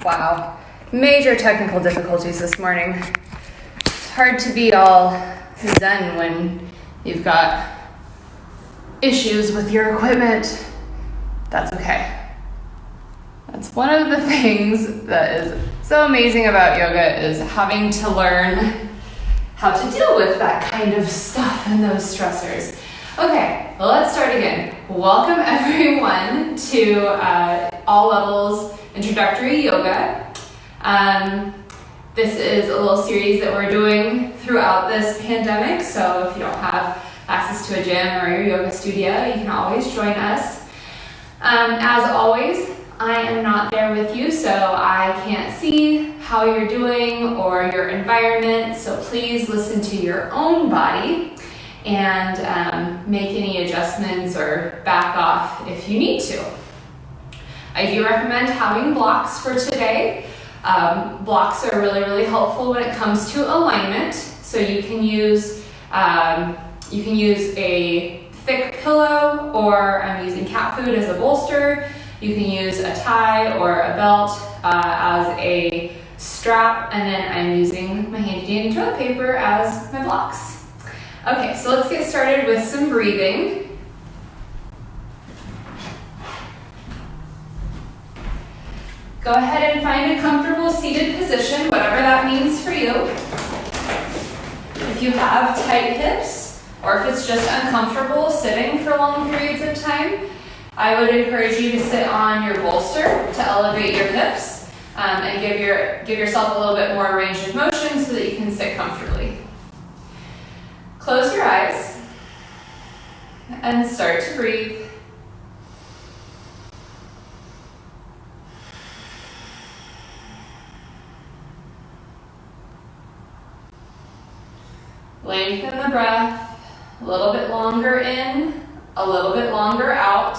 Wow, major technical difficulties this morning. It's hard to be all zen when you've got issues with your equipment. That's okay. That's one of the things that is so amazing about yoga, is having to learn how to deal with that kind of stuff and those stressors. Okay, well, let's start again. Welcome everyone to All Levels Introductory Yoga. This is a little series that we're doing throughout this pandemic, so if you don't have access to a gym or your yoga studio, you can always join us. As always, I am not there with you, so I can't see how you're doing or your environment, so please listen to your own body and make any adjustments or back off if you need to. I do recommend having blocks for today. Blocks are really helpful when it comes to alignment, so you can use a thick pillow, or I'm using cat food as a bolster. You can use a tie or a belt as a strap, and then I'm using my handy dandy toilet paper as my blocks. Okay, so let's get started with some breathing. Go ahead and find a comfortable seated position, whatever that means for you. If you have tight hips, or if it's just uncomfortable sitting for long periods of time, I would encourage you to sit on your bolster to elevate your hips and give yourself a little bit more range of motion so that you can sit comfortably. Close your eyes and start to breathe. Lengthen the breath, a little bit longer in, a little bit longer out.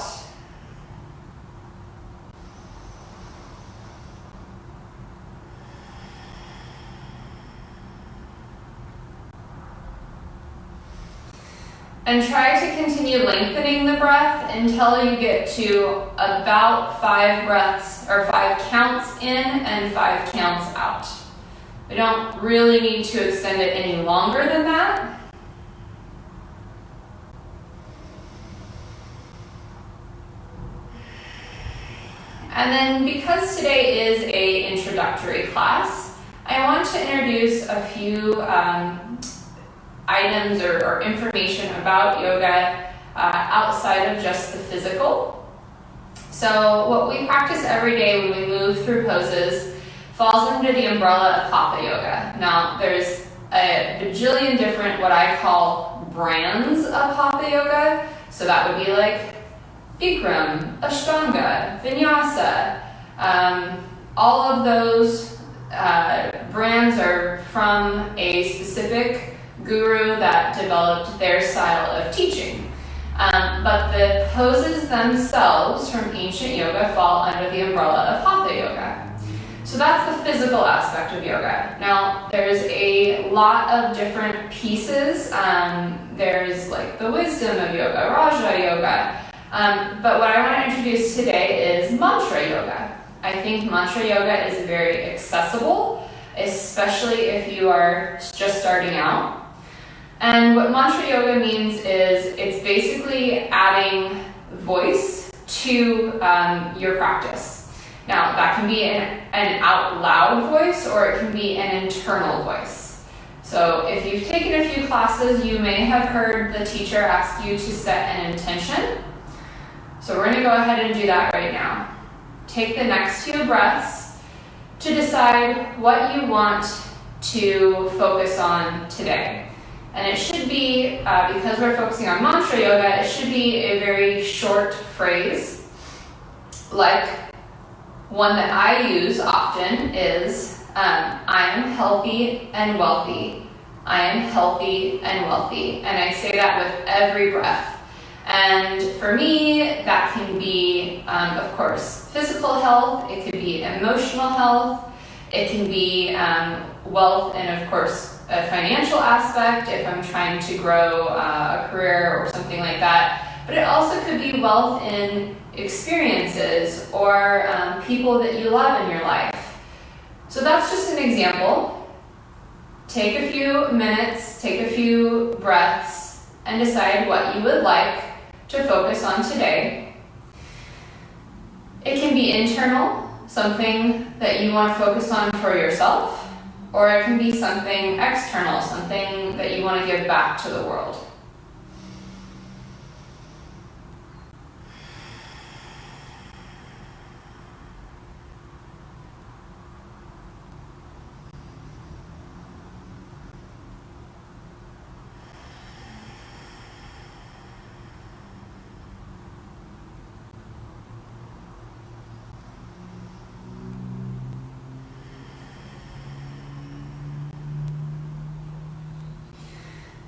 And try to continue lengthening the breath until you get to about 5 breaths, or 5 counts in and 5 counts out. We don't really need to extend it any longer than that. And then, because today is an introductory class, I want to introduce a few items or information about yoga outside of just the physical. So what we practice every day when we move through poses falls under the umbrella of Hatha Yoga. Now, there's a bajillion different what I call brands of Hatha Yoga. So that would be like Bikram, Ashtanga, Vinyasa. All of those brands are from a specific guru that developed their style of teaching. But the poses themselves from ancient yoga fall under the umbrella of Hatha Yoga. So that's the physical aspect of yoga. Now, there's a lot of different pieces. There's like the wisdom of yoga, Raja Yoga. But what I want to introduce today is mantra yoga. I think mantra yoga is very accessible, especially if you are just starting out. And what mantra yoga means is it's basically adding voice to your practice. Now, that can be an out loud voice, or it can be an internal voice. So if you've taken a few classes, you may have heard the teacher ask you to set an intention. So we're going to go ahead and do that right now. Take the next few breaths to decide what you want to focus on today. And it should be, because we're focusing on mantra yoga, it should be a very short phrase. Like one that I use often is, I am healthy and wealthy. I am healthy and wealthy. And I say that with every breath. And for me, that can be, of course, physical health. It could be emotional health. It can be wealth and, of course, a financial aspect if I'm trying to grow a career or something like that. But it also could be wealth in experiences or people that you love in your life. So that's just an example. Take a few minutes, take a few breaths, and decide what you would like to focus on today. It can be internal, something that you want to focus on for yourself, or it can be something external, something that you want to give back to the world.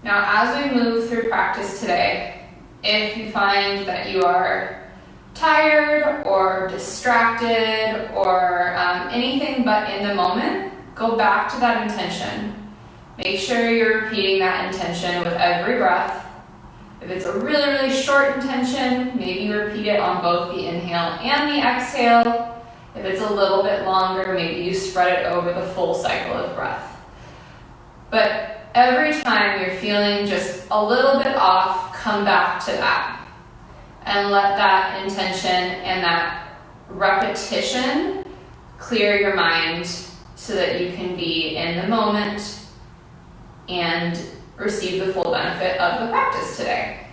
Now, as we move through practice today, if you find that you are tired or distracted or anything but in the moment, go back to that intention. Make sure you're repeating that intention with every breath. If it's a really, really short intention, maybe repeat it on both the inhale and the exhale. If it's a little bit longer, maybe you spread it over the full cycle of breath. But every time you're feeling just a little bit off, come back to that and let that intention and that repetition clear your mind so that you can be in the moment and receive the full benefit of the practice today.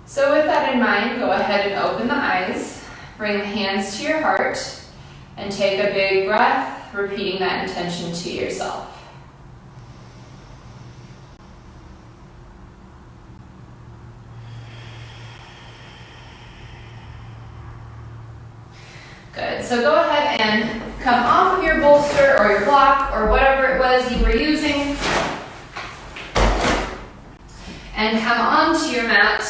So with that in mind, go ahead and open the eyes, bring the hands to your heart, and take a big breath, repeating that intention to yourself. Good, so go ahead and come off of your bolster or your block or whatever it was you were using and come onto your mat.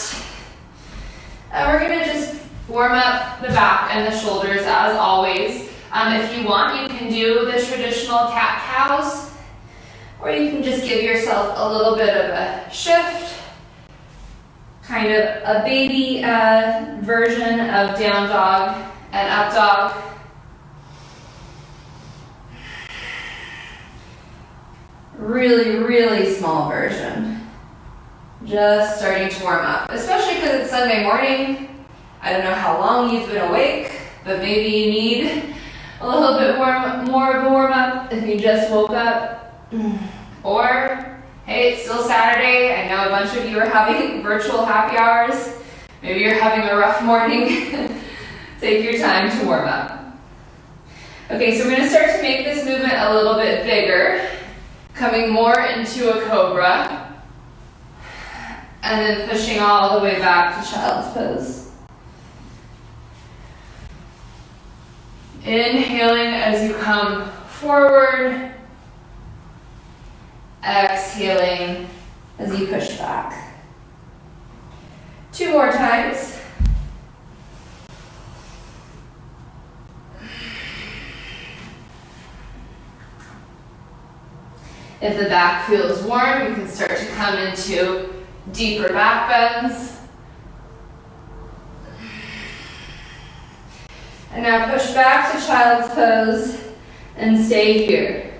And we're gonna just warm up the back and the shoulders as always. If you want, you can do the traditional cat-cows, or you can just give yourself a little bit of a shift, kind of a baby version of down dog and up dog. Really, really small version. Just starting to warm up, especially because it's Sunday morning. I don't know how long you've been awake, but maybe you need a little bit more of a warm up if you just woke up. Or, hey, it's still Saturday. I know a bunch of you are having virtual happy hours. Maybe you're having a rough morning. Take your time to warm up. Okay, so we're going to start to make this movement a little bit bigger, coming more into a cobra, and then pushing all the way back to child's pose. Inhaling as you come forward, exhaling as you push back. 2 more times. If the back feels warm, you can start to come into deeper back bends. And now push back to child's pose and stay here.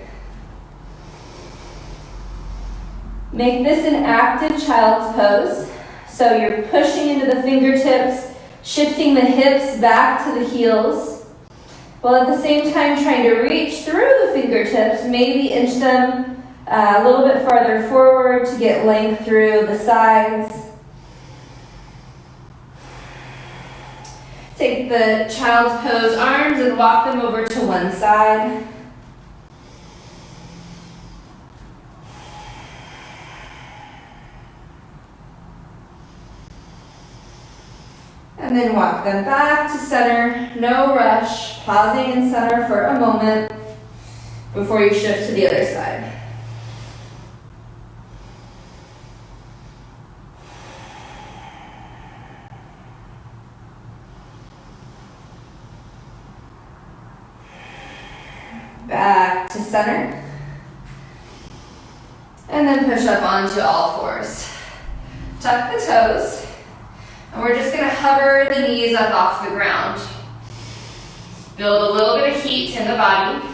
Make this an active child's pose. So you're pushing into the fingertips, shifting the hips back to the heels, while at the same time trying to reach through the fingertips, maybe inch them a little bit farther forward to get length through the sides. Take the child's pose arms and walk them over to one side. And then walk them back to center, no rush, pausing in center for a moment before you shift to the other side. Back to center. And then push up onto all fours. Tuck the toes. And we're just going to hover the knees up off the ground. Build a little bit of heat in the body.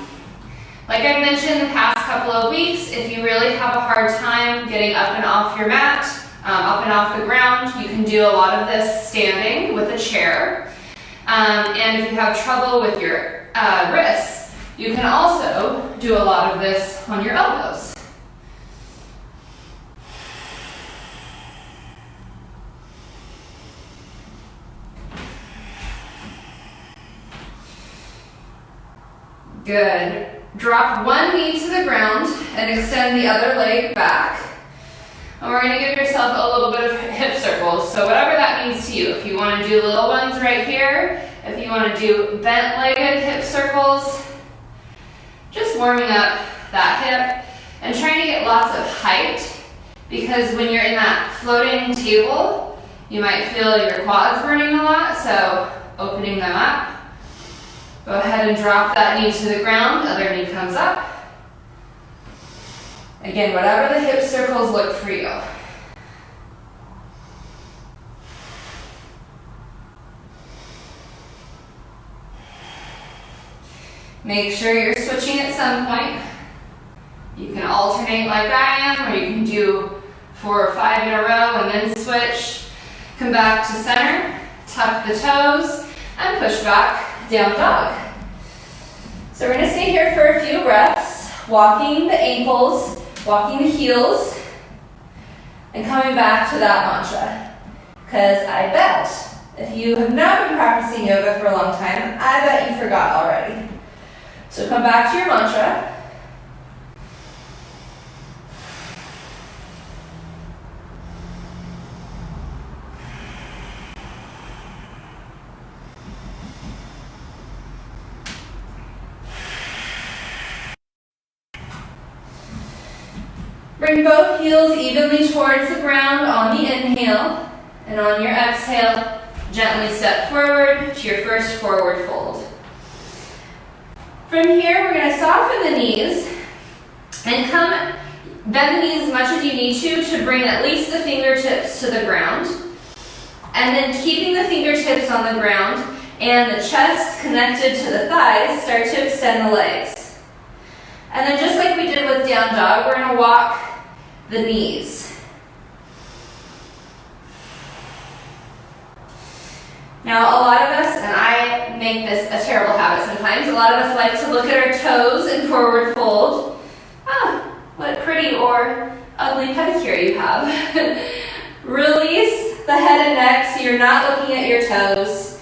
Like I mentioned the past couple of weeks, if you really have a hard time getting up and off your mat, up and off the ground, you can do a lot of this standing with a chair. And if you have trouble with your wrists, you can also do a lot of this on your elbows. Good. Drop one knee to the ground and extend the other leg back. And we're going to give yourself a little bit of hip circles. So whatever that means to you. If you want to do little ones right here, if you want to do bent-legged hip circles, just warming up that hip and trying to get lots of height, because when you're in that floating table, you might feel your quads burning a lot, so opening them up. Go ahead and drop that knee to the ground, other knee comes up. Again, whatever the hip circles look for you. Make sure you're switching at some point. You can alternate like I am, or you can do 4 or 5 in a row and then switch. Come back to center, tuck the toes, and push back, down dog. So we're going to stay here for a few breaths, walking the ankles, walking the heels, and coming back to that mantra. Because I bet, if you have not been practicing yoga for a long time, I bet you forgot already. So come back to your mantra. Bring both heels evenly towards the ground on the inhale, and on your exhale, gently step forward to your first forward fold. From here, we're going to soften the knees and bend the knees as much as you need to bring at least the fingertips to the ground. And then keeping the fingertips on the ground and the chest connected to the thighs, start to extend the legs. And then just like we did with down dog, we're going to walk the knees. Now, a lot of us, and I make this a terrible habit sometimes, a lot of us like to look at our toes in forward fold. Ah, what pretty or ugly pedicure you have. Release the head and neck so you're not looking at your toes.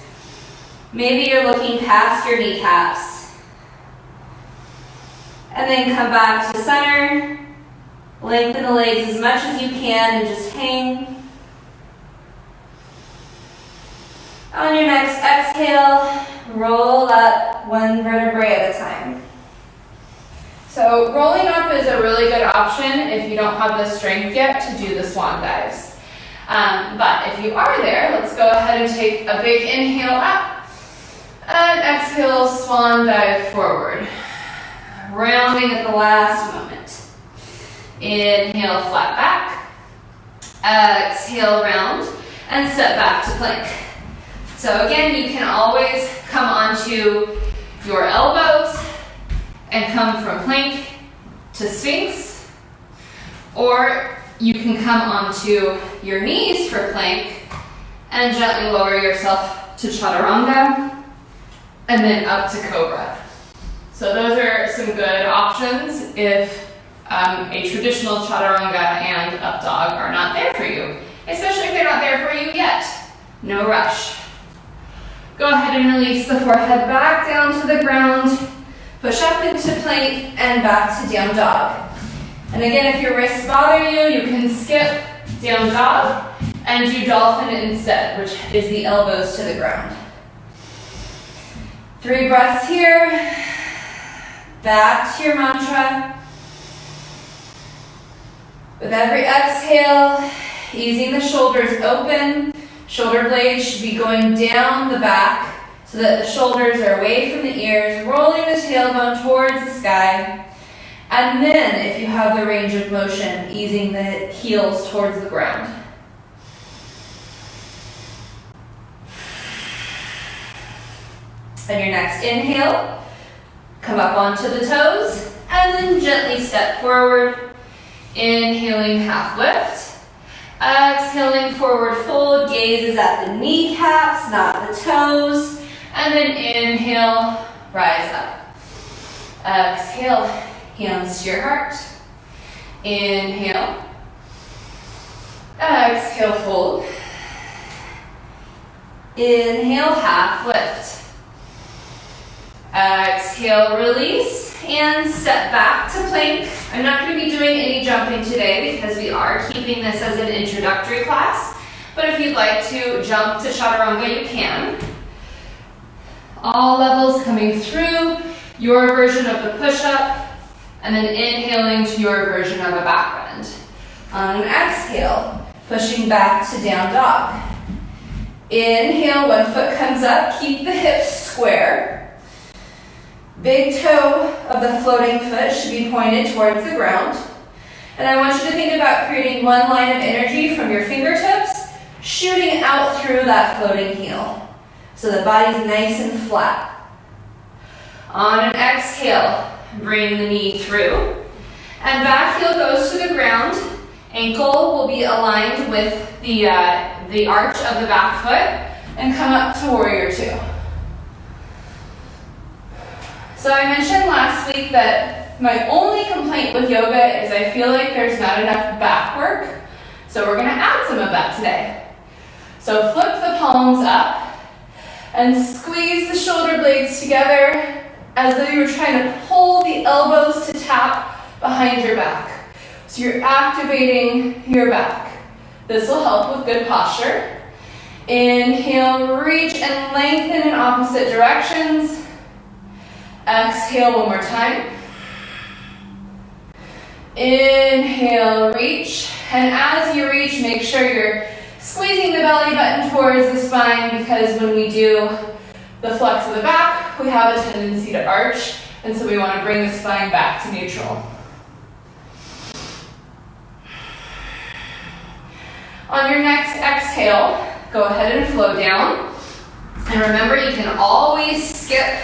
Maybe you're looking past your kneecaps. And then come back to center. Lengthen the legs as much as you can and just hang. On your next exhale, roll up one vertebrae at a time. So rolling up is a really good option if you don't have the strength yet to do the swan dives. But if you are there, let's go ahead and take a big inhale up and exhale, swan dive forward. Rounding at the last moment. Inhale, flat back. Exhale, round, and step back to plank. So again, you can always come onto your elbows and come from plank to sphinx, or you can come onto your knees for plank and gently lower yourself to chaturanga and then up to cobra. So those are some good options if a traditional chaturanga and up dog are not there for you, especially if they're not there for you yet. No rush. Go ahead and release the forehead back down to the ground. Push up into plank and back to down dog. And again, if your wrists bother you, you can skip down dog and do dolphin instead, which is the elbows to the ground. 3 breaths here. Back to your mantra. With every exhale, easing the shoulders open. Shoulder blades should be going down the back so that the shoulders are away from the ears, rolling the tailbone towards the sky. And then, if you have the range of motion, easing the heels towards the ground. On your next inhale, come up onto the toes, and then gently step forward. Inhaling, half lift. Exhaling, forward fold. Gaze is at the kneecaps, not the toes. And then inhale, rise up. Exhale, hands to your heart. Inhale. Exhale, fold. Inhale, half lift. Exhale, release, and step back to plank. I'm not going to be doing any jumping today because we are keeping this as an introductory class, but if you'd like to jump to chaturanga, you can. All levels coming through your version of the push-up, and then inhaling to your version of a back bend. On an exhale, pushing back to down dog. Inhale, one foot comes up, keep the hips square. Big toe of the floating foot should be pointed towards the ground. And I want you to think about creating one line of energy from your fingertips, shooting out through that floating heel. So the body's nice and flat. On an exhale, bring the knee through. And back heel goes to the ground. Ankle will be aligned with the arch of the back foot, and come up to warrior two. So I mentioned last week that my only complaint with yoga is I feel like there's not enough back work. So we're gonna add some of that today. So flip the palms up and squeeze the shoulder blades together as though you were trying to pull the elbows to tap behind your back. So you're activating your back. This will help with good posture. Inhale, reach and lengthen in opposite directions. Exhale one more time. Inhale, reach. And as you reach, make sure you're squeezing the belly button towards the spine, because when we do the flex of the back, we have a tendency to arch, and so we want to bring the spine back to neutral. On your next exhale, go ahead and flow down. And remember, you can always skip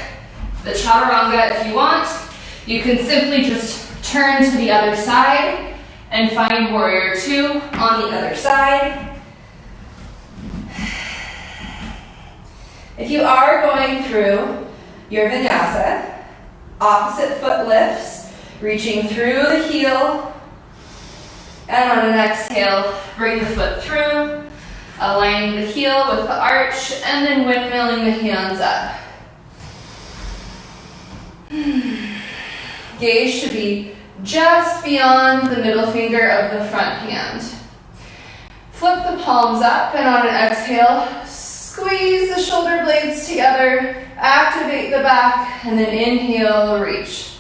the chaturanga if you want. You can simply just turn to the other side and find warrior two on the other side. If you are going through your vinyasa, opposite foot lifts, reaching through the heel, and on an exhale, bring the foot through, aligning the heel with the arch, and then windmilling the hands up. Gaze should be just beyond the middle finger of the front hand. Flip the palms up, and on an exhale, squeeze the shoulder blades together, activate the back, and then inhale, reach.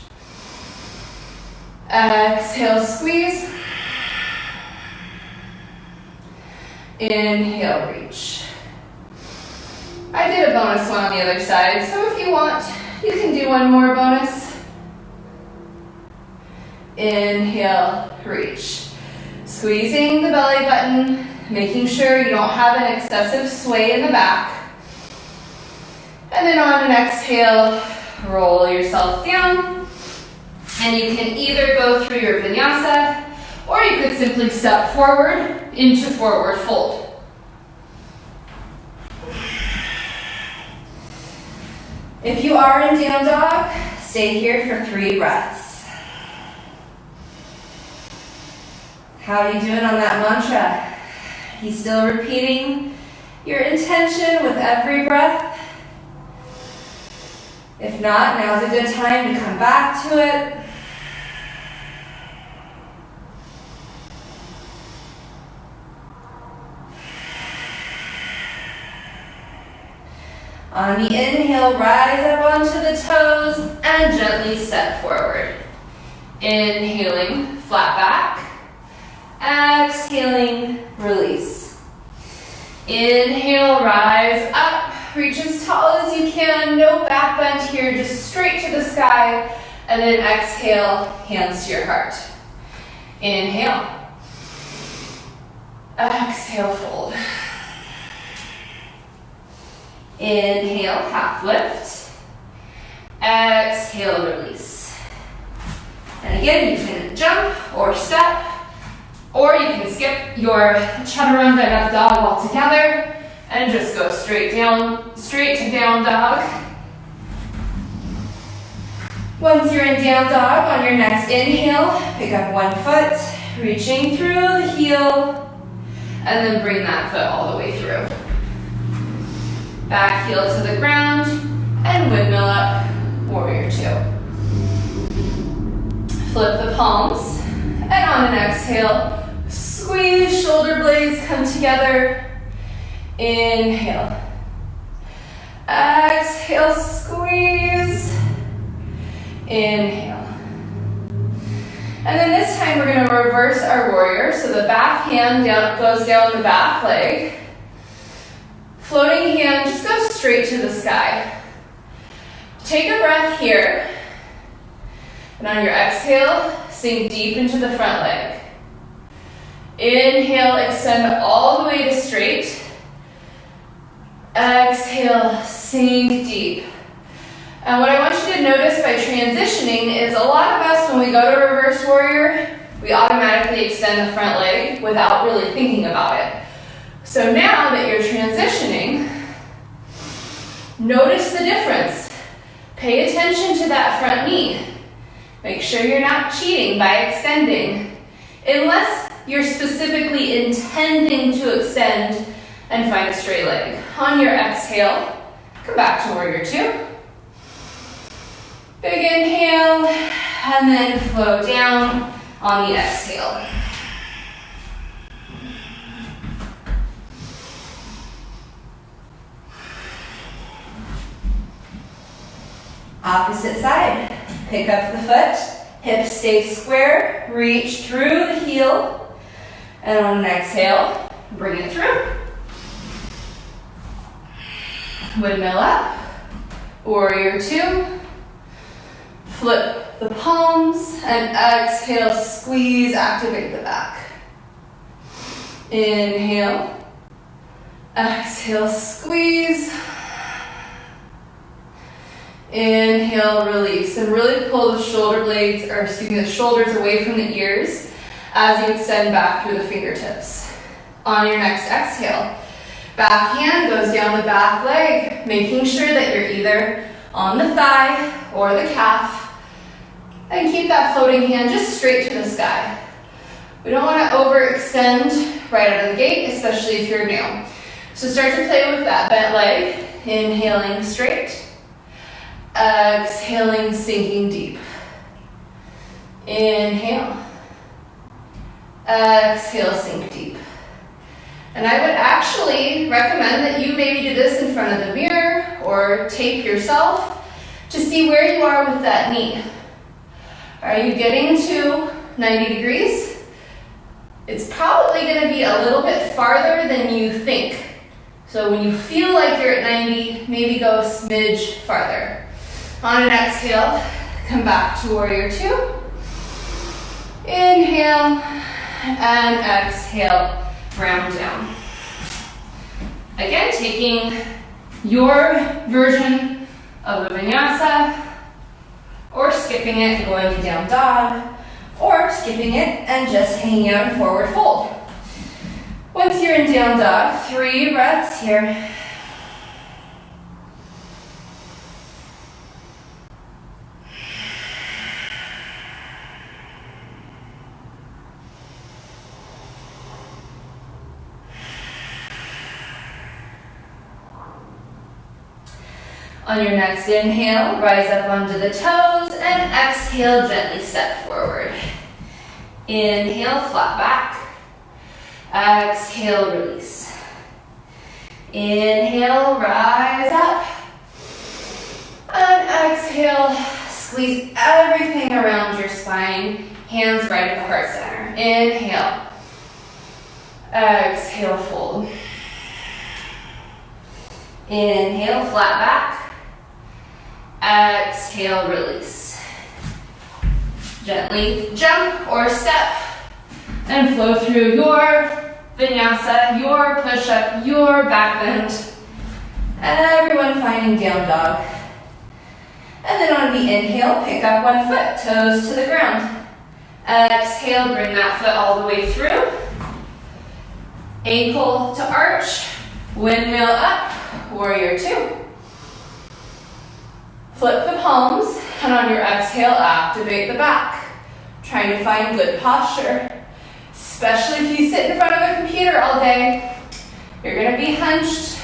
Exhale, squeeze. Inhale, reach. I did a bonus one on the other side, so if you want, you can do one more bonus. Inhale, reach. Squeezing the belly button, making sure you don't have an excessive sway in the back. And then on an exhale, roll yourself down. And you can either go through your vinyasa, or you could simply step forward into forward fold. If you are in down dog, stay here for 3 breaths. How are you doing on that mantra? You still repeating your intention with every breath? If not, now's a good time to come back to it. On the inhale, rise up onto the toes and gently step forward. Inhaling, flat back. Exhaling, release. Inhale, rise up. Reach as tall as you can. No back bend here, just straight to the sky. And then exhale, hands to your heart. Inhale. Exhale, fold. Inhale, half lift. exhale, release. And again, you can jump or step, or you can skip your chaturanga and up dog altogether and just go straight to down dog. Once you're in down dog, on your next inhale, pick up one foot, reaching through the heel, and then bring that foot all the way through. Back heel to the ground, and windmill up, warrior two. Flip the palms, and on an exhale, squeeze, shoulder blades come together. Inhale. Exhale, squeeze. Inhale. And then this time we're going to reverse our warrior. So the back hand goes down the back leg. Floating hand just goes straight to the sky. Take a breath here. And on your exhale, sink deep into the front leg. Inhale, extend all the way to straight. Exhale, sink deep. And what I want you to notice by transitioning is a lot of us, when we go to reverse warrior, we automatically extend the front leg without really thinking about it. So now that you're transitioning, notice the difference. Pay attention to that front knee. Make sure you're not cheating by extending, unless you're specifically intending to extend and find a straight leg. On your exhale, come back to warrior two. Big inhale, and then flow down on the exhale. Opposite side. Pick up the foot, hips stay square, reach through the heel, and on an exhale, bring it through. Windmill up, warrior two. Flip the palms and exhale, squeeze, activate the back. Inhale, exhale, squeeze. Inhale, release, and really pull the shoulder blades, or excuse me, the shoulders away from the ears as you extend back through the fingertips. On your next exhale, back hand goes down the back leg, making sure that you're either on the thigh or the calf. And keep that floating hand just straight to the sky. We don't want to overextend right out of the gate, especially if you're new. So start to play with that bent leg, inhaling straight, exhaling, sinking deep. Inhale, exhale, sink deep. And I would actually recommend that you maybe do this in front of the mirror or tape yourself to see where you are with that knee. Are you getting to 90 degrees? It's probably going to be a little bit farther than you think. So when you feel like you're at 90, maybe go a smidge farther. On an exhale, come back to warrior two. Inhale and exhale, round down. Again, taking your version of the vinyasa, or skipping it and going to down dog, or skipping it and just hanging out in forward fold. Once you're in down dog, 3 breaths here. On your next inhale, rise up onto the toes, and exhale, gently step forward. Inhale, flat back. Exhale, release. Inhale, rise up. And exhale, squeeze everything around your spine, hands right at the heart center. Inhale. Exhale, fold. Inhale, flat back. Exhale, release. Gently jump or step and flow through your vinyasa, your push-up, your back bend. Everyone finding down dog. And then on on the inhale, pick up one foot, toes to the ground. Exhale, bring that foot all the way through. Ankle to arch, windmill up, warrior two. Flip the palms, and on your exhale, activate the back. Trying to find good posture. Especially if you sit in front of a computer all day, you're gonna be hunched,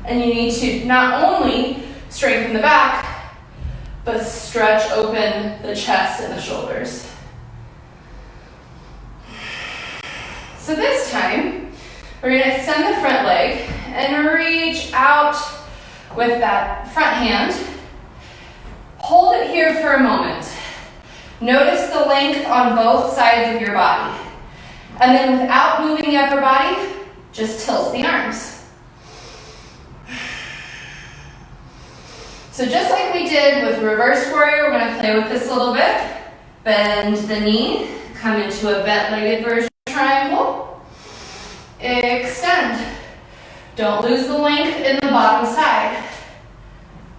and you need to not only strengthen the back, but stretch open the chest and the shoulders. So this time, we're gonna extend the front leg and reach out with that front hand. Hold it here for a moment. Notice the length on both sides of your body. And then without moving the upper body, just tilt the arms. So just like we did with reverse warrior, we're gonna play with this a little bit. Bend the knee, come into a bent-legged version triangle. Extend. Don't lose the length in the bottom side.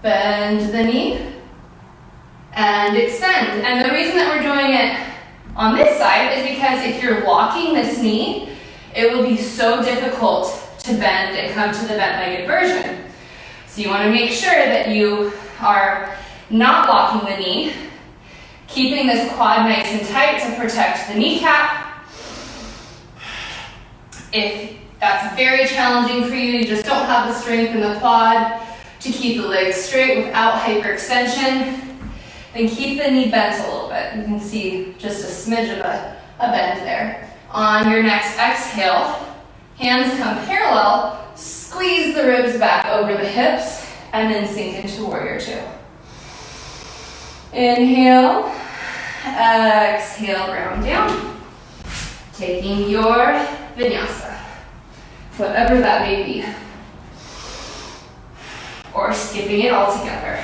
Bend the knee and extend. And the reason that we're doing it on this side is because if you're locking this knee, it will be so difficult to bend and come to the bent-legged version. So you want to make sure that you are not locking the knee, keeping this quad nice and tight to protect the kneecap. If that's very challenging for you, you just don't have the strength in the quad to keep the legs straight without hyperextension, then keep the knee bent a little bit. You can see just a smidge of a bend there. On your next exhale, hands come parallel, squeeze the ribs back over the hips, and then sink into warrior two. Inhale, exhale, round down. Taking your vinyasa, whatever that may be. Or skipping it altogether.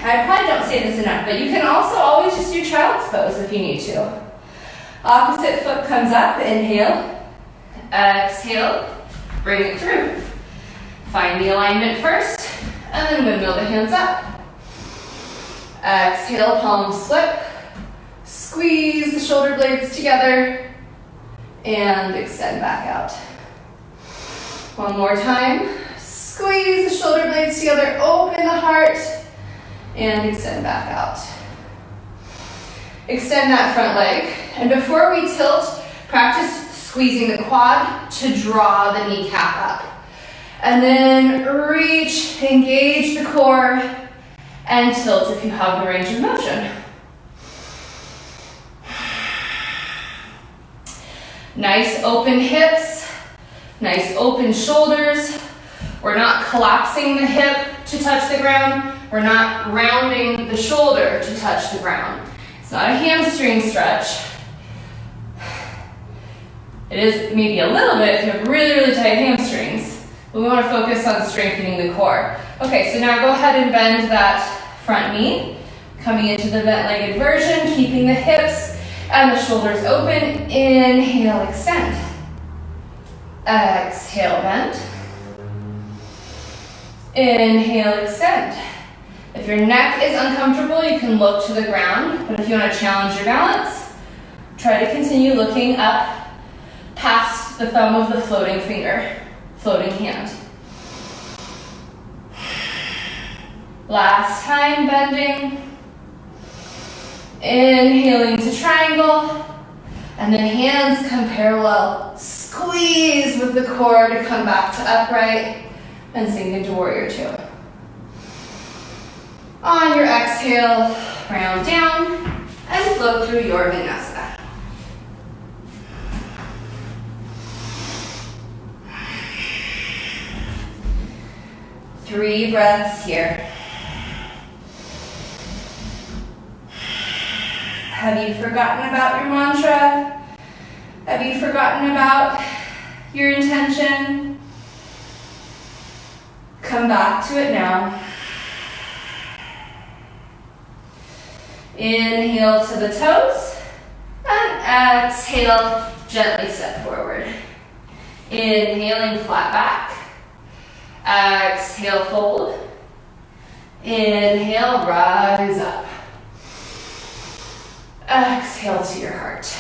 I probably don't say this enough, but you can also always just do child's pose if you need to. Opposite foot comes up, inhale, exhale, bring it through. Find the alignment first, and then windmill the hands up. Exhale, palms flip, squeeze the shoulder blades together, and extend back out. One more time. Squeeze the shoulder blades together, open the heart, and extend back out. Extend that front leg. And before we tilt, practice squeezing the quad to draw the kneecap up. And then reach, engage the core, and tilt if you have the range of motion. Nice open hips, nice open shoulders. We're not collapsing the hip to touch the ground. We're not rounding the shoulder to touch the ground. It's not a hamstring stretch. It is maybe a little bit if you have really, really tight hamstrings, but we want to focus on strengthening the core. Okay, so now go ahead and bend that front knee, coming into the bent-legged version, keeping the hips and the shoulders open. Inhale, extend. Exhale, bend. Inhale, extend. If your neck is uncomfortable, you can look to the ground, but if you want to challenge your balance, try to continue looking up past the thumb of the floating finger, floating hand. Last time, bending. Inhaling to triangle, and then hands come parallel. Squeeze with the core to come back to upright, and sink into warrior two. On your exhale, round down, and flow through your vinyasa. Three breaths here. Have you forgotten about your mantra? Have you forgotten about your intention? Come back to it now. Inhale to the toes, and exhale, gently step forward. Inhaling, flat back. Exhale, fold. Inhale, rise up. Exhale to your heart.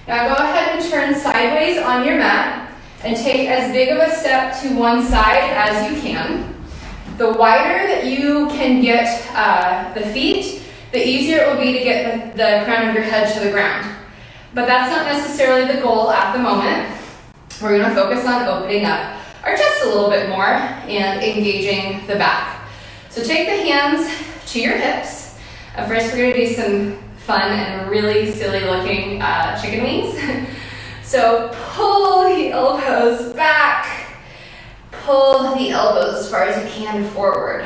Now go ahead and turn sideways on your mat and take as big of a step to one side as you can. The wider that you can get the feet, the easier it will be to get the crown of your head to the ground. But that's not necessarily the goal at the moment. We're going to focus on opening up our chest a little bit more and engaging the back. So take the hands to your hips. First we're going to do some fun and really silly looking chicken wings. So pull the elbows back. Pull the elbows as far as you can forward.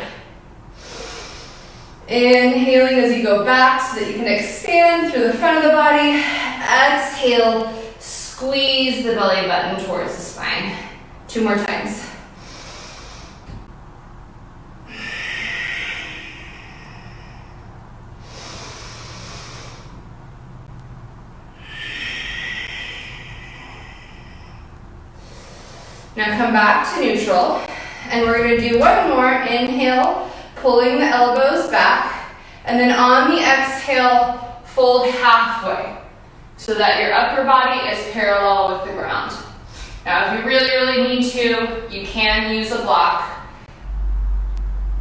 Inhaling as you go back so that you can expand through the front of the body. Exhale, squeeze the belly button towards the spine. 2 more times. Now come back to neutral, and we're going to do one more. Inhale, pulling the elbows back, and then on the exhale, fold halfway so that your upper body is parallel with the ground. Now if you really need to, you can use a block.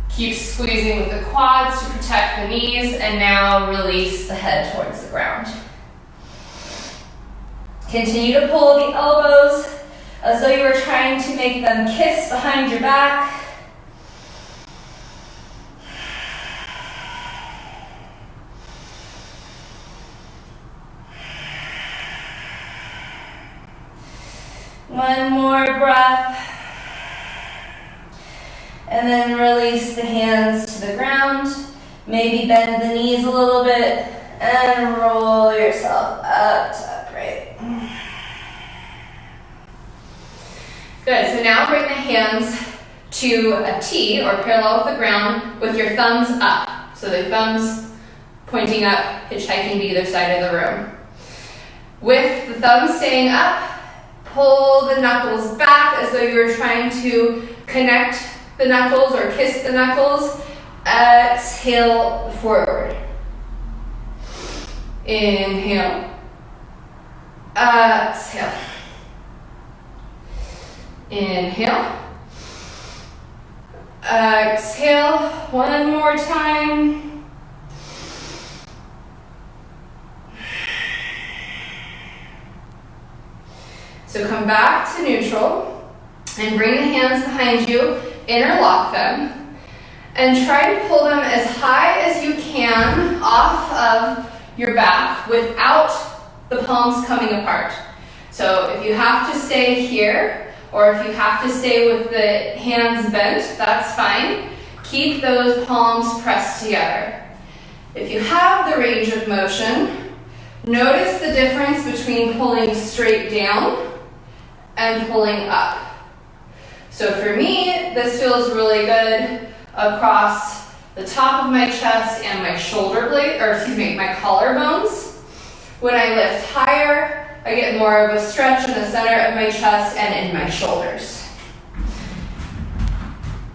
Keep squeezing with the quads to protect the knees, and now release the head towards the ground. Continue to pull the elbows as though you were trying to make them kiss behind your back. One more breath. And then release the hands to the ground. Maybe bend the knees a little bit and roll yourself up to upright. Good, so now bring the hands to a T, or parallel with the ground, with your thumbs up. So the thumbs pointing up, hitchhiking to either side of the room. With the thumbs staying up, pull the knuckles back as though you were trying to connect the knuckles or kiss the knuckles. Exhale forward. Inhale. Exhale. Inhale. Exhale. One more time. So come back to neutral and bring the hands behind you, interlock them, and try to pull them as high as you can off of your back without the palms coming apart. So if you have to stay here, or if you have to stay with the hands bent, that's fine. Keep those palms pressed together. If you have the range of motion, notice the difference between pulling straight down and pulling up. So for me, this feels really good across the top of my chest and my shoulder blade, or excuse me, my collarbones. When I lift higher, I get more of a stretch in the center of my chest and in my shoulders.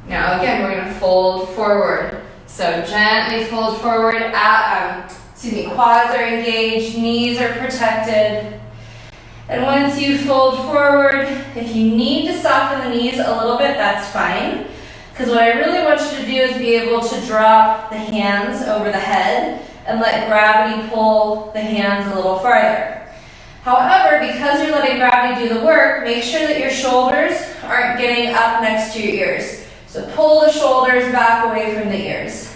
Now again, we're going to fold forward. So gently fold forward. Quads are engaged, knees are protected. And once you fold forward, if you need to soften the knees a little bit, that's fine. Because what I really want you to do is be able to drop the hands over the head and let gravity pull the hands a little farther. However, because you're letting gravity do the work, make sure that your shoulders aren't getting up next to your ears. So pull the shoulders back away from the ears.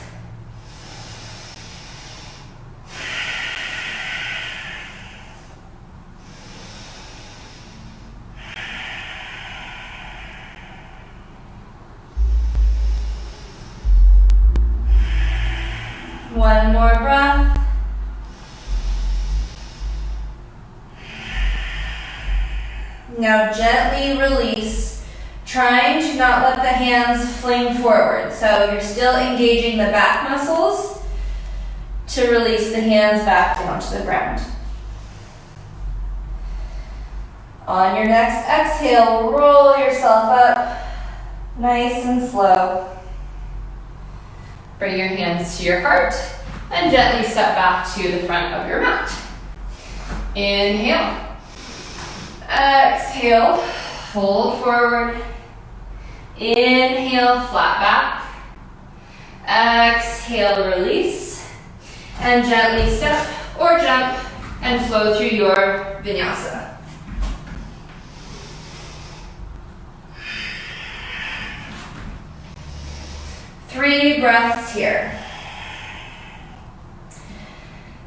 One more breath. Now gently release, trying to not let the hands fling forward. So you're still engaging the back muscles to release the hands back down to the ground. On your next exhale, roll yourself up, nice and slow. Bring your hands to your heart and gently step back to the front of your mat. Inhale. Exhale, fold forward. Inhale, flat back. Exhale, release. And gently step or jump and flow through your vinyasa. Three breaths here.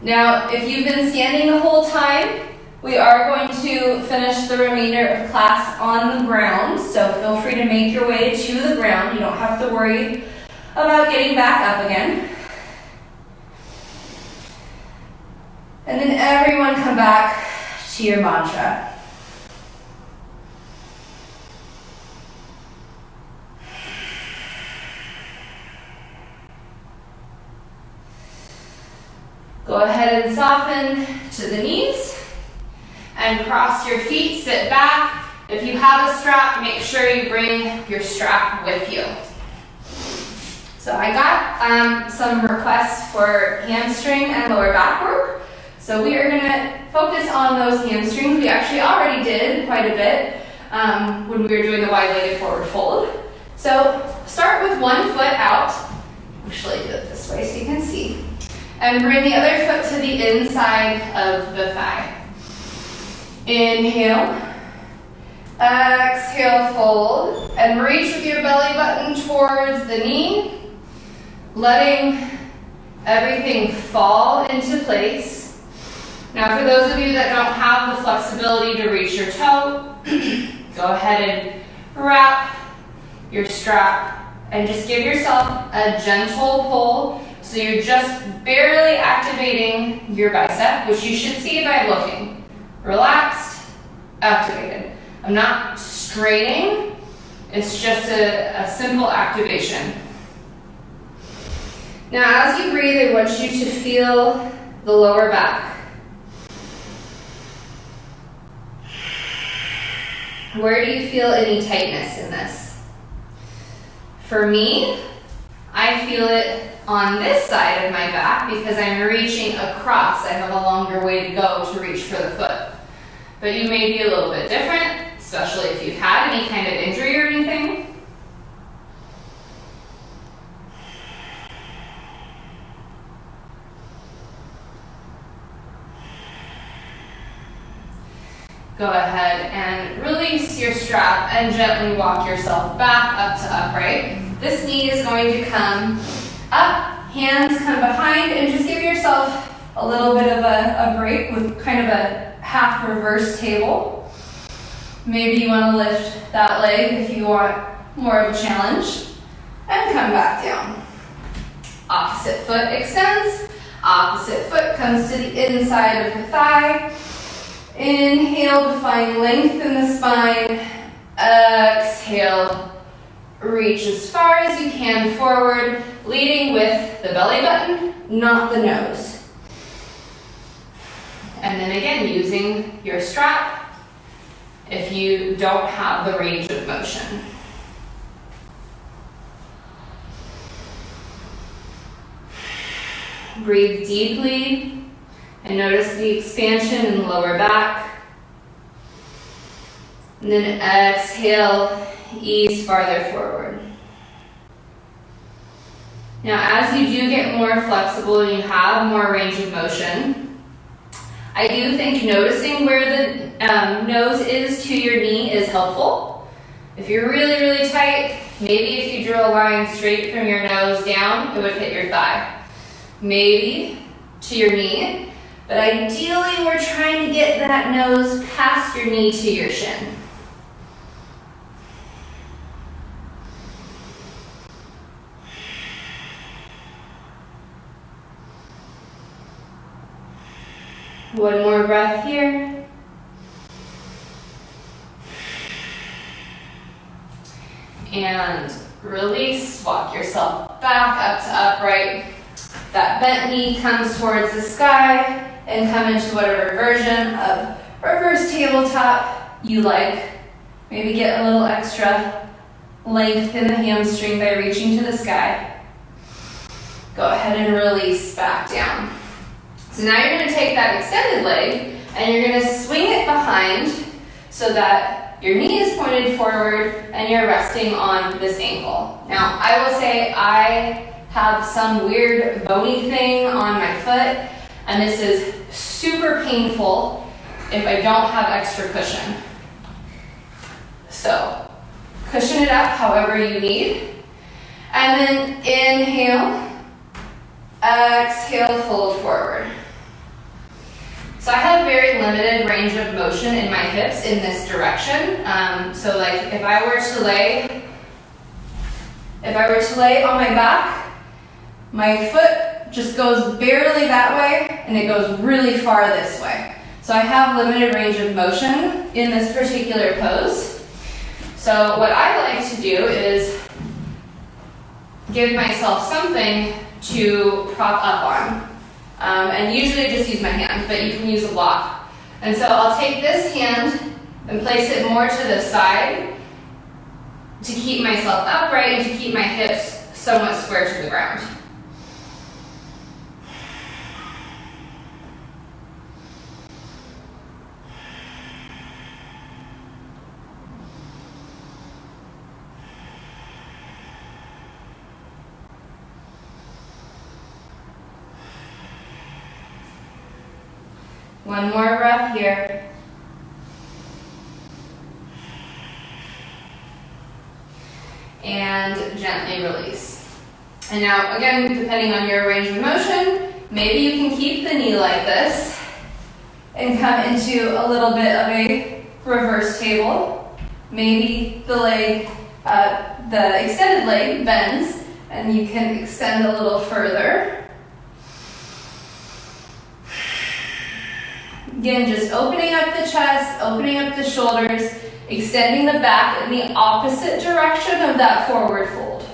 Now, if you've been standing the whole time, we are going to finish the remainder of class on the ground, so feel free to make your way to the ground. You don't have to worry about getting back up again. And then everyone come back to your mantra. Go ahead and soften to the knees and cross your feet, sit back. If you have a strap, make sure you bring your strap with you. So I got some requests for hamstring and lower back work. So we are gonna focus on those hamstrings. We actually already did quite a bit when we were doing the wide-legged forward fold. So start with one foot out. Actually do it this way so you can see. And bring the other foot to the inside of the thigh. Inhale. Exhale, fold. And reach with your belly button towards the knee. Letting everything fall into place. Now for those of you that don't have the flexibility to reach your toe, go ahead and wrap your strap and just give yourself a gentle pull. So you're just barely activating your bicep, which you should see by looking. Relaxed, activated. I'm not straining, it's just a simple activation. Now as you breathe, I want you to feel the lower back. Where do you feel any tightness in this? For me, I feel it on this side of my back because I'm reaching across. I have a longer way to go to reach for the foot. But you may be a little bit different, especially if you've had any kind of injury or anything. Go ahead and release your strap and gently walk yourself back up to upright. This knee is going to come up, hands come behind, and just give yourself a little bit of a break with kind of a half reverse table. Maybe you want to lift that leg if you want more of a challenge, and come back down. Opposite foot extends, opposite foot comes to the inside of the thigh. Inhale to find length in the spine. Exhale, reach as far as you can forward, leading with the belly button, not the nose. And then again, using your strap if you don't have the range of motion. Breathe deeply. And notice the expansion in the lower back. And then exhale, ease farther forward. Now, as you do get more flexible and you have more range of motion, I do think noticing where the nose is to your knee is helpful. If you're really, really tight, maybe if you drew a line straight from your nose down, it would hit your thigh. Maybe to your knee. But ideally, we're trying to get that nose past your knee to your shin. One more breath here. And release, walk yourself back up to upright. That bent knee comes towards the sky. And come into whatever version of reverse tabletop you like. Maybe get a little extra length in the hamstring by reaching to the sky. Go ahead and release back down. So now you're gonna take that extended leg and you're gonna swing it behind so that your knee is pointed forward and you're resting on this ankle. Now, I will say I have some weird bony thing on my foot, and this is super painful if I don't have extra cushion. So, cushion it up however you need. And then inhale, exhale, fold forward. So I have very limited range of motion in my hips in this direction. So like if I were to lay on my back, my foot just goes barely that way and it goes really far this way. So I have limited range of motion in this particular pose. So what I like to do is give myself something to prop up on. And usually I just use my hand, but you can use a block. And so I'll take this hand and place it more to the side to keep myself upright and to keep my hips somewhat square to the ground. One more breath here. And gently release. And now, again, depending on your range of motion, maybe you can keep the knee like this and come into a little bit of a reverse table. Maybe the leg, the extended leg bends and you can extend a little further. Again, just opening up the chest, opening up the shoulders, extending the back in the opposite direction of that forward fold.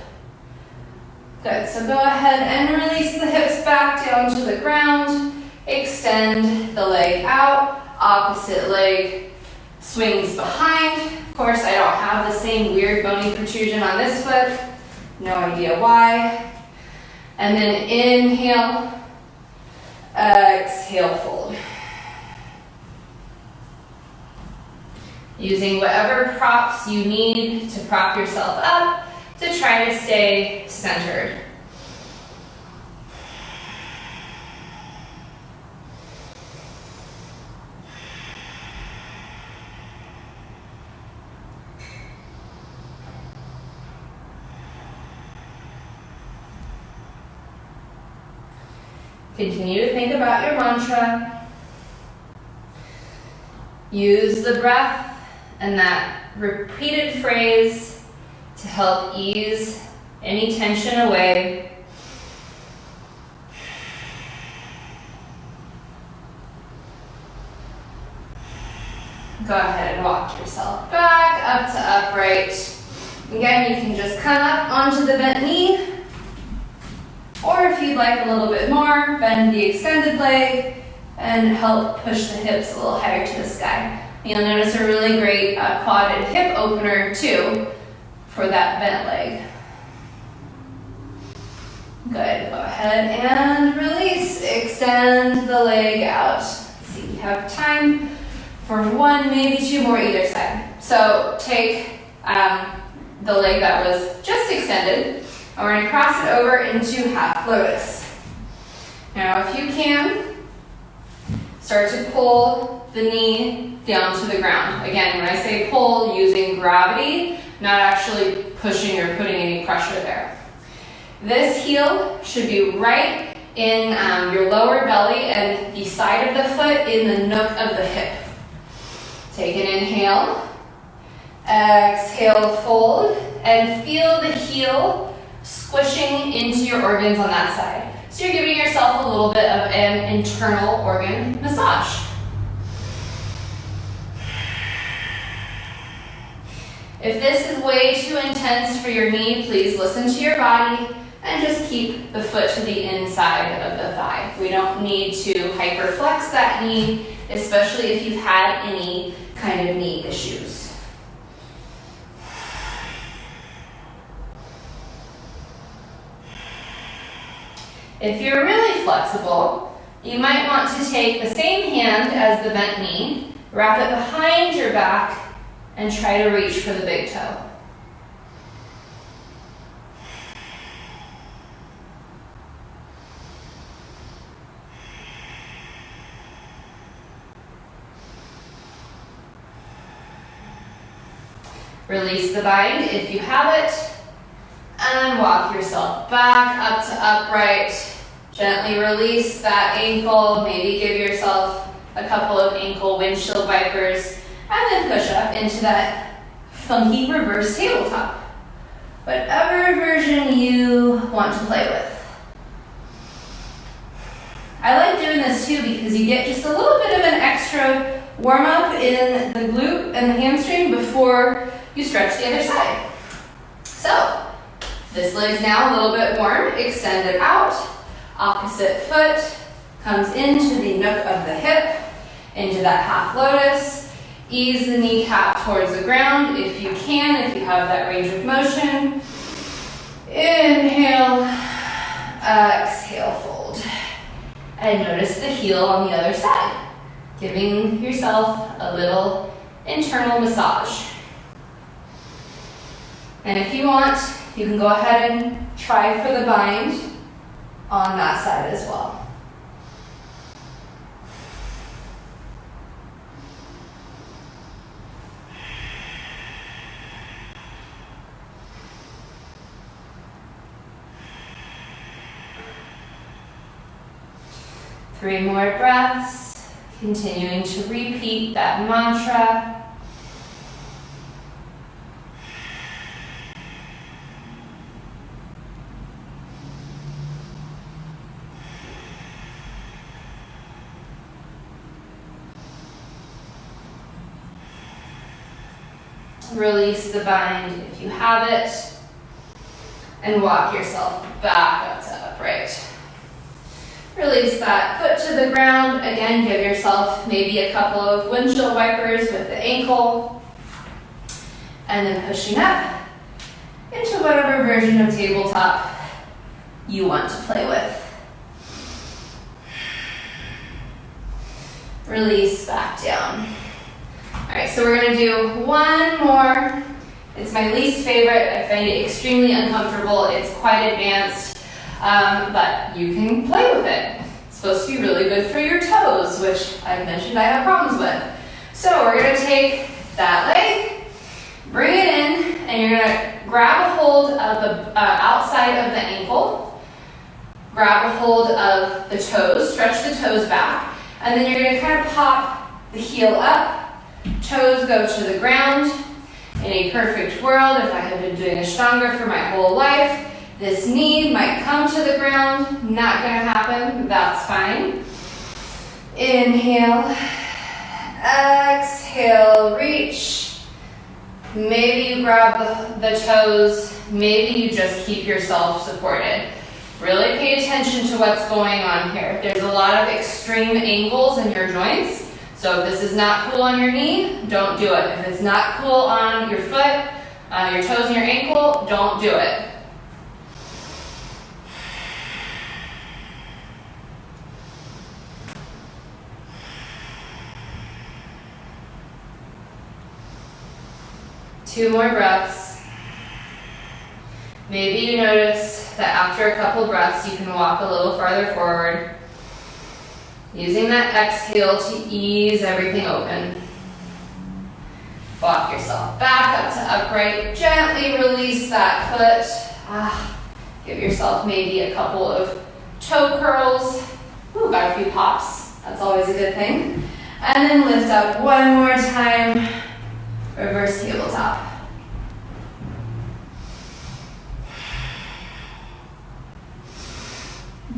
Good, so go ahead and release the hips back down to the ground. Extend the leg out, opposite leg swings behind. Of course, I don't have the same weird bony protrusion on this foot. No idea why. And then inhale, exhale, fold. Using whatever props you need to prop yourself up to try to stay centered. Continue to think about your mantra. Use the breath and that repeated phrase to help ease any tension away. Go ahead and walk yourself back up to upright. Again, you can just come up onto the bent knee, or if you'd like a little bit more, bend the extended leg and help push the hips a little higher to the sky. You'll notice a really great quad and hip opener too for that bent leg. Good, go ahead and release. Extend the leg out. Let's see, we have time for one, maybe two more either side. So take the leg that was just extended, and we're gonna cross it over into half lotus. Now, if you can, start to pull the knee down to the ground. Again, when I say pull, using gravity, not actually pushing or putting any pressure there. This heel should be right in your lower belly and the side of the foot in the nook of the hip. Take an inhale, exhale, fold, and feel the heel squishing into your organs on that side. So you're giving yourself a little bit of an internal organ massage. If this is way too intense for your knee, please listen to your body and just keep the foot to the inside of the thigh. We don't need to hyperflex that knee, especially if you've had any kind of knee issues. If you're really flexible, you might want to take the same hand as the bent knee, wrap it behind your back, and try to reach for the big toe. Release the bind if you have it, and walk yourself back up to upright. Gently release that ankle, maybe give yourself a couple of ankle windshield wipers, and then push up into that funky reverse tabletop. Whatever version you want to play with. I like doing this too because you get just a little bit of an extra warm up in the glute and the hamstring before you stretch the other side. So, this leg's now a little bit warm, extend it out. Opposite foot comes into the nook of the hip, into that half lotus. Ease the kneecap towards the ground if you can, if you have that range of motion. Inhale, exhale, fold. And notice the heel on the other side, giving yourself a little internal massage. And if you want, you can go ahead and try for the bind on that side as well. Three more breaths, continuing to repeat that mantra. Release the bind if you have it, and walk yourself back up to upright. Release that foot to the ground. Again, give yourself maybe a couple of windshield wipers with the ankle, and then pushing up into whatever version of tabletop you want to play with. Release back down. All right, so we're gonna do one more. It's my least favorite. I find it extremely uncomfortable. It's quite advanced, but you can play with it. It's supposed to be really good for your toes, which I've mentioned I have problems with. So we're gonna take that leg, bring it in, and you're gonna grab a hold of the outside of the ankle, grab a hold of the toes, stretch the toes back, and then you're gonna kind of pop the heel up. Toes go to the ground. In a perfect world, if I had been doing Ashtanga for my whole life, this knee might come to the ground. Not gonna happen, that's fine. Inhale, exhale, reach. Maybe you grab the toes, maybe you just keep yourself supported. Really pay attention to what's going on here. There's a lot of extreme angles in your joints. So if this is not cool on your knee, don't do it. If it's not cool on your foot, your toes and your ankle, don't do it. Two more breaths. Maybe you notice that after a couple breaths, you can walk a little farther forward. Using that exhale to ease everything open. Walk yourself back up to upright. Gently release that foot. Give yourself maybe a couple of toe curls. Ooh, got a few pops. That's always a good thing. And then lift up one more time. Reverse tabletop.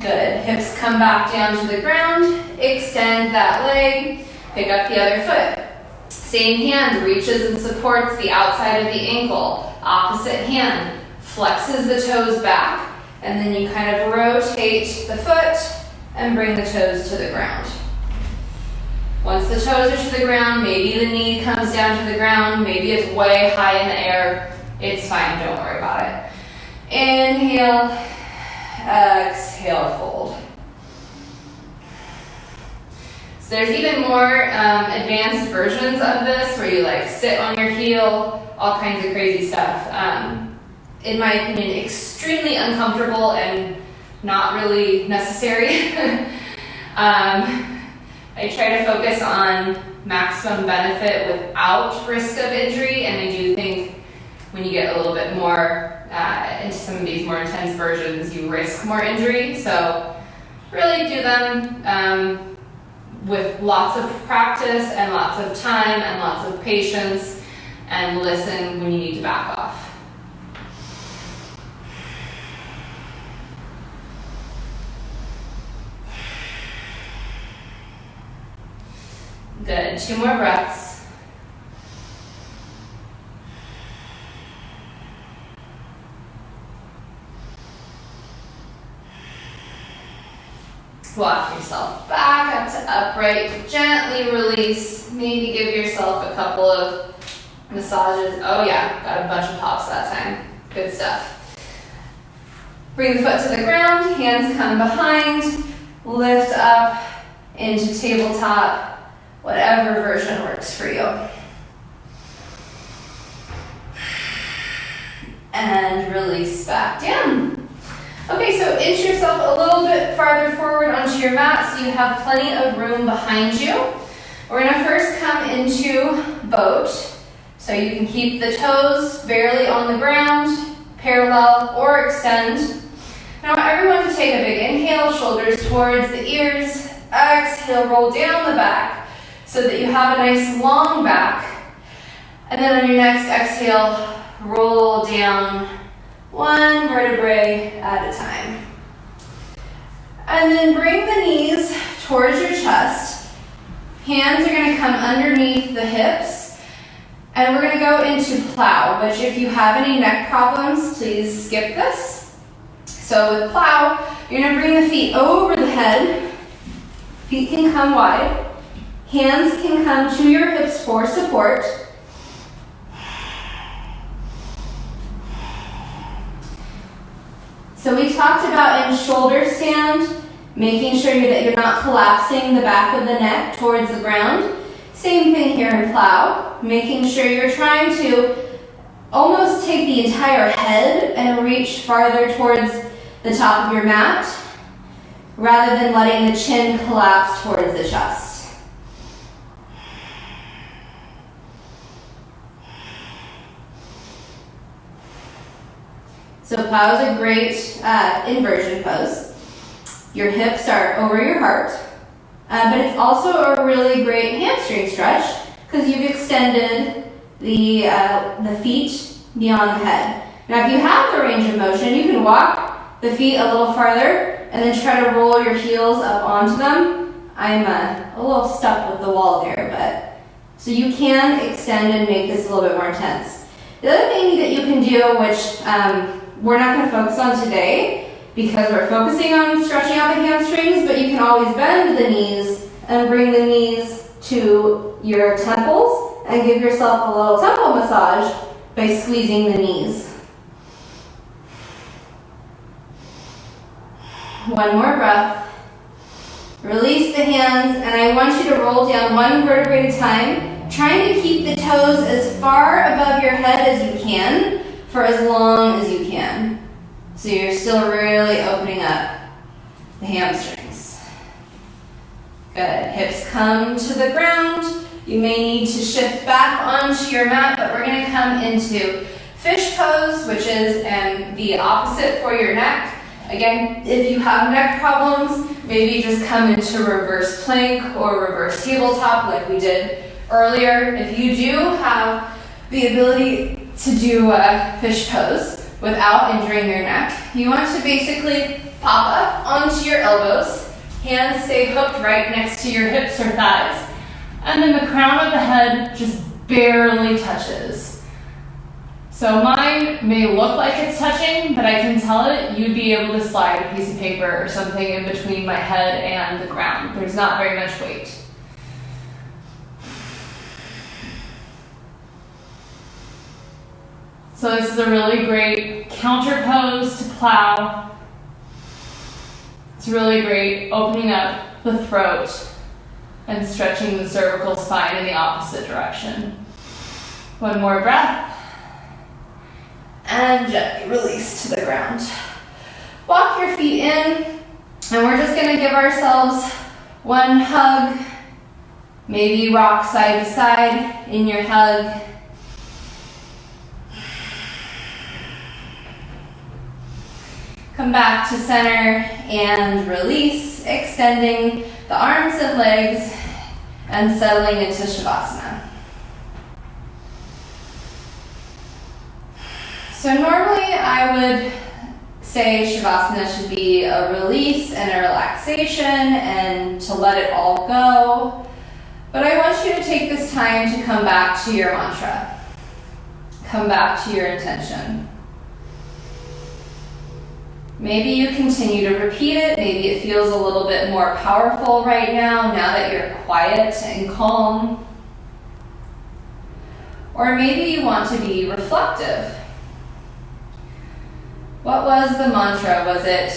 Good. Hips come back down to the ground. Extend that leg. Pick up the other foot. Same hand reaches and supports the outside of the ankle. Opposite hand flexes the toes back. And then you kind of rotate the foot and bring the toes to the ground. Once the toes are to the ground, maybe the knee comes down to the ground. Maybe it's way high in the air. It's fine. Don't worry about it. Inhale. Exhale, fold. So there's even more advanced versions of this where you like sit on your heel, all kinds of crazy stuff. In my opinion, extremely uncomfortable and not really necessary. I try to focus on maximum benefit without risk of injury, and I do think when you get a little bit more into some of these more intense versions, you risk more injury. So really do them with lots of practice and lots of time and lots of patience, and listen when you need to back off. Good, 2 more breaths. Walk yourself back up to upright, gently release, maybe give yourself a couple of massages. Oh yeah, got a bunch of pops that time. Good stuff. Bring the foot to the ground, hands come behind, lift up into tabletop. Whatever version works for you. And release back down. Okay, so inch yourself a little bit farther forward onto your mat so you have plenty of room behind you. We're gonna first come into boat. So you can keep the toes barely on the ground, parallel or extend. Now everyone can take a big inhale, shoulders towards the ears. Exhale, roll down the back, so that you have a nice long back. And then on your next exhale, roll down 1 vertebrae at a time. And then bring the knees towards your chest. Hands are gonna come underneath the hips. And we're gonna go into plow, which if you have any neck problems, please skip this. So with plow, you're gonna bring the feet over the head. Feet can come wide. Hands can come to your hips for support. So we talked about in shoulder stand, making sure that you're not collapsing the back of the neck towards the ground. Same thing here in plow, making sure you're trying to almost take the entire head and reach farther towards the top of your mat, rather than letting the chin collapse towards the chest. So plow is a great inversion pose. Your hips are over your heart, but it's also a really great hamstring stretch because you've extended the feet beyond the head. Now if you have the range of motion, you can walk the feet a little farther and then try to roll your heels up onto them. I'm a little stuck with the wall there, but so you can extend and make this a little bit more intense. The other thing that you can do, which we're not going to focus on today because we're focusing on stretching out the hamstrings, but you can always bend the knees and bring the knees to your temples and give yourself a little temple massage by squeezing the knees. 1 more breath. Release the hands, and I want you to roll down 1 vertebrae at a time, trying to keep the toes as far above your head as you can for as long as you can. So you're still really opening up the hamstrings. Good. Hips come to the ground. You may need to shift back onto your mat, but we're going to come into fish pose, which is the opposite for your neck. Again, if you have neck problems, maybe just come into reverse plank or reverse tabletop like we did earlier. If you do have the ability to do a fish pose without injuring your neck, you want to basically pop up onto your elbows, hands stay hooked right next to your hips or thighs, and then the crown of the head just barely touches. So mine may look like it's touching, but I can tell it you'd be able to slide a piece of paper or something in between my head and the ground. There's not very much weight. So this is a really great counter pose to plow. It's really great opening up the throat and stretching the cervical spine in the opposite direction. One more breath. And gently release to the ground. Walk your feet in, and we're just gonna give ourselves one hug. Maybe rock side to side in your hug. Come back to center and release, extending the arms and legs and settling into Shavasana. So normally I would say Shavasana should be a release and a relaxation and to let it all go. But I want you to take this time to come back to your mantra. Come back to your intention. Maybe you continue to repeat it. Maybe it feels a little bit more powerful right now that you're quiet and calm. Or maybe you want to be reflective. What was the mantra? Was it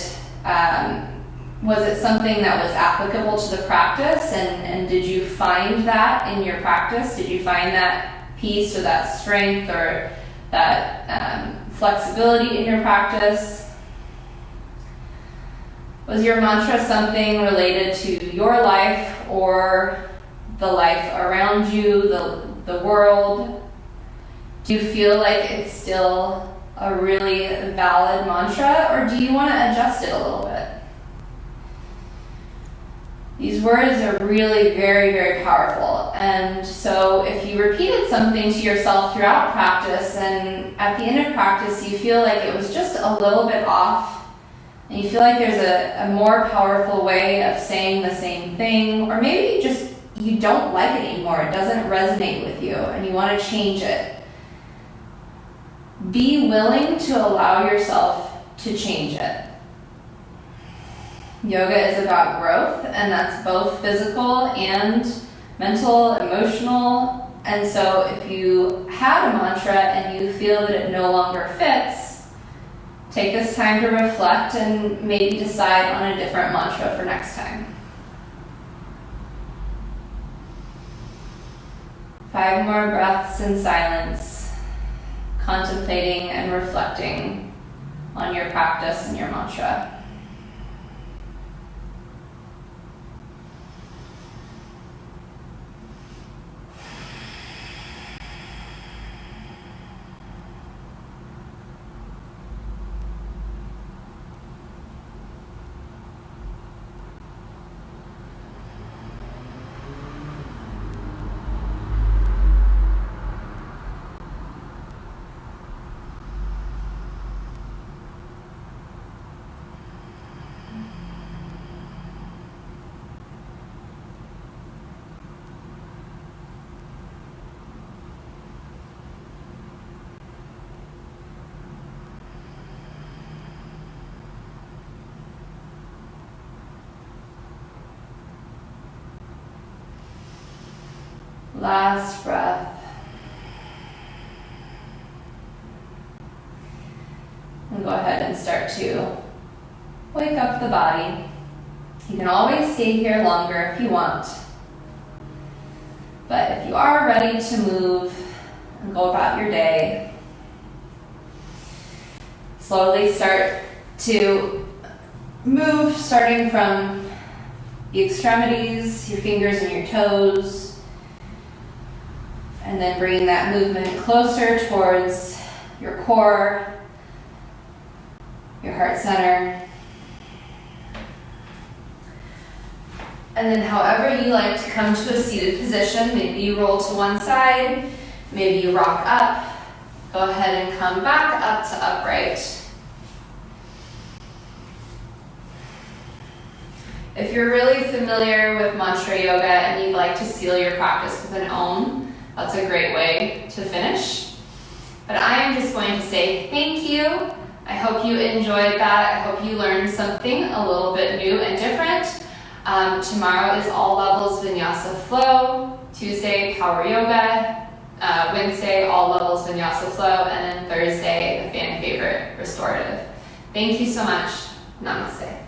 something that was applicable to the practice? And did you find that in your practice? Did you find that peace or that strength or that flexibility in your practice? Was your mantra something related to your life or the life around you, the world? Do you feel like it's still a really valid mantra, or do you want to adjust it a little bit? These words are really very, very powerful. And so if you repeated something to yourself throughout practice and at the end of practice you feel like it was just a little bit off, and you feel like there's a more powerful way of saying the same thing, or maybe you don't like it anymore, it doesn't resonate with you, and you want to change it. Be willing to allow yourself to change it. Yoga is about growth, and that's both physical and mental, emotional. And so if you had a mantra and you feel that it no longer fits, take this time to reflect and maybe decide on a different mantra for next time. 5 more breaths in silence, contemplating and reflecting on your practice and your mantra. Last breath. And go ahead and start to wake up the body. You can always stay here longer if you want. But if you are ready to move and go about your day, slowly start to move, starting from the extremities, your fingers and your toes, and then bringing that movement closer towards your core, your heart center. And then however you like to come to a seated position, maybe you roll to one side, maybe you rock up, go ahead and come back up to upright. If you're really familiar with mantra yoga and you'd like to seal your practice with an Om, that's a great way to finish. But I am just going to say thank you. I hope you enjoyed that. I hope you learned something a little bit new and different. Tomorrow is all levels vinyasa flow. Tuesday, power yoga. Wednesday, all levels vinyasa flow. And then Thursday, the fan favorite, restorative. Thank you so much. Namaste.